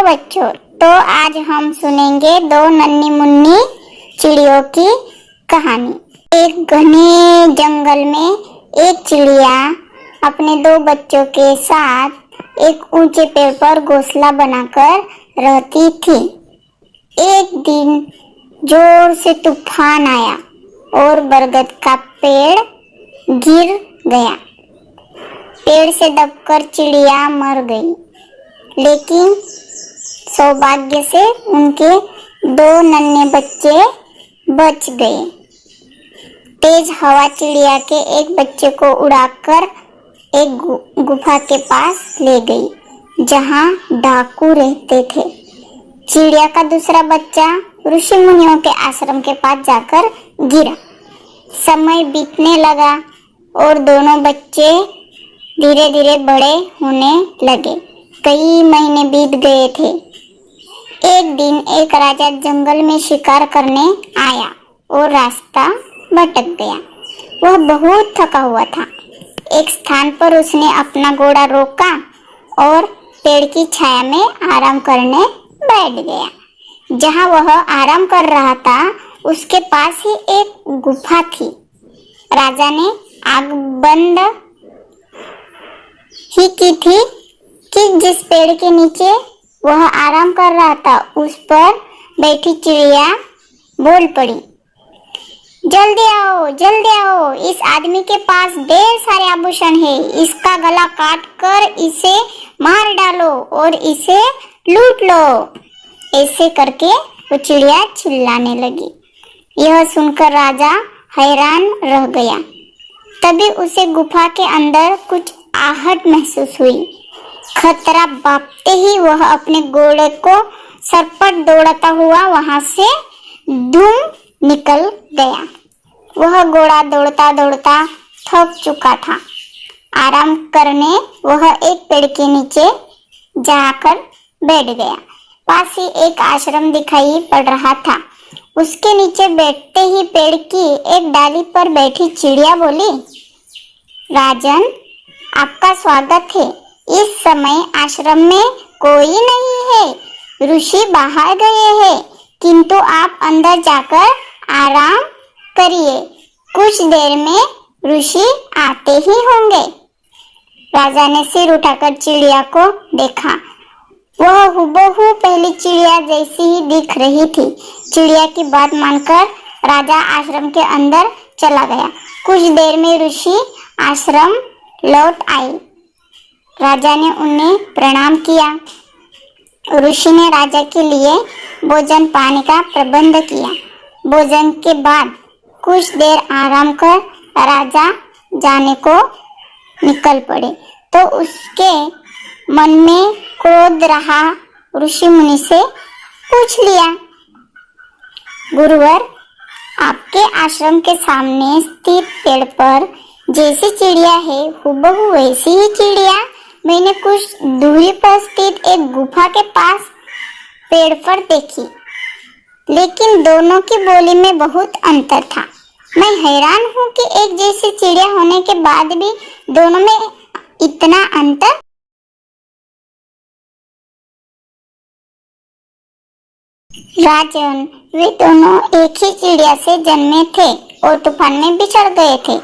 बच्चों, तो आज हम सुनेंगे दो नन्ही मुन्नी चिड़ियों की कहानी। एक घने जंगल में एक चिड़िया अपने दो बच्चों के साथ एक ऊंचे पेड़ पर घोंसला बनाकर रहती थी। एक दिन जोर से तूफान आया और बरगद का पेड़ गिर गया। पेड़ से दबकर चिड़िया मर गई, लेकिन सौभाग्य से उनके दो नन्हे बच्चे बच गए। तेज हवा चिड़िया के एक बच्चे को उड़ाकर एक गुफा के पास ले गई, जहां डाकू रहते थे। चिड़िया का दूसरा बच्चा ऋषि मुनियों के आश्रम के पास जाकर गिरा। समय बीतने लगा और दोनों बच्चे धीरे धीरे बड़े होने लगे। कई महीने बीत गए थे। एक दिन एक राजा जंगल में शिकार करने आया और रास्ता भटक गया। वह बहुत थका हुआ था। एक स्थान पर उसने अपना घोड़ा रोका और पेड़ की छाया में आराम करने बैठ गया। जहां वह आराम कर रहा था, उसके पास ही एक गुफा थी। राजा ने आग बंद ही की थी कि जिस पेड़ के नीचे वह आराम कर रहा था, उस पर बैठी चिड़िया बोल पड़ी, जल्दी आओ, इस आदमी के पास ढेर सारे आभूषण है। इसका गला काट कर इसे मार डालो और इसे लूट लो। ऐसे करके वो चिड़िया चिल्लाने लगी। यह सुनकर राजा हैरान रह गया। तभी उसे गुफा के अंदर कुछ आहट महसूस हुई। खतरा भांपते ही वह अपने घोड़े को सरपट दौड़ाता हुआ वहां से धूम निकल गया। वह घोड़ा दौड़ता दौड़ता थक चुका था। आराम करने वह एक पेड़ के नीचे जाकर बैठ गया। पास ही एक आश्रम दिखाई पड़ रहा था। उसके नीचे बैठते ही पेड़ की एक डाली पर बैठी चिड़िया बोली, राजन, आपका स्वागत है। इस समय आश्रम में कोई नहीं है। ऋषि बाहर गए हैं, किंतु आप अंदर जाकर आराम करिए। कुछ देर में ऋषि आते ही होंगे। राजा ने सिर उठाकर चिड़िया को देखा। वह हुबहू पहली चिड़िया जैसी ही दिख रही थी। चिड़िया की बात मानकर राजा आश्रम के अंदर चला गया। कुछ देर में ऋषि आश्रम लौट आए। राजा ने उन्हें प्रणाम किया। ऋषि ने राजा के लिए भोजन पानी का प्रबंध किया। भोजन के बाद कुछ देर आराम कर राजा जाने को निकल पड़े, तो उसके मन में क्रोध रहा। ऋषि मुनि से पूछ लिया, गुरुवर, आपके आश्रम के सामने स्थित पेड़ पर जैसी चिड़िया है, हुबहू वैसी ही चिड़िया मैंने कुछ दूरी पर स्थित एक गुफा के पास पेड़ पर देखी, लेकिन दोनों की बोली में बहुत अंतर था। मैं हैरान हूँ कि एक जैसी चिड़िया होने के बाद भी दोनों में इतना अंतर। राजन, वे दोनों एक ही चिड़िया से जन्मे थे और तूफान में बिछड़ गए थे।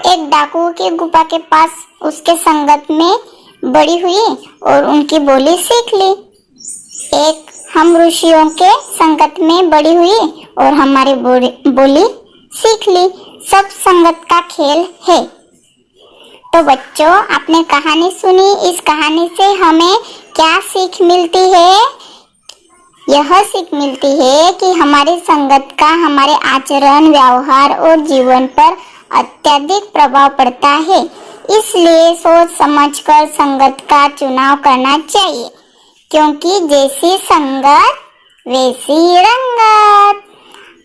एक डाकू की गुफा के पास उसके संगत में बड़ी हुई और उनकी बोली सीख ली। एक हम ऋषियों के संगत में बड़ी हुई और हमारी बोली सीख ली। सब संगत का खेल है। तो बच्चों, आपने कहानी सुनी। इस कहानी से हमें क्या सीख मिलती है? यह सीख मिलती है कि हमारी संगत का हमारे आचरण, व्यवहार और जीवन पर अत्यधिक प्रभाव पड़ता है। इसलिए सोच समझकर संगत का चुनाव करना चाहिए, क्योंकि जैसी संगत वैसी रंगत।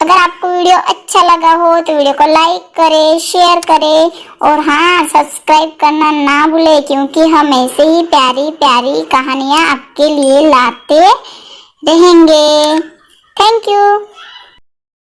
अगर आपको वीडियो अच्छा लगा हो तो वीडियो को लाइक करें, शेयर करें और हाँ, सब्सक्राइब करना ना भूलें, क्योंकि हम ऐसे ही प्यारी प्यारी कहानियाँ आपके लिए लाते रहेंगे। Thank you.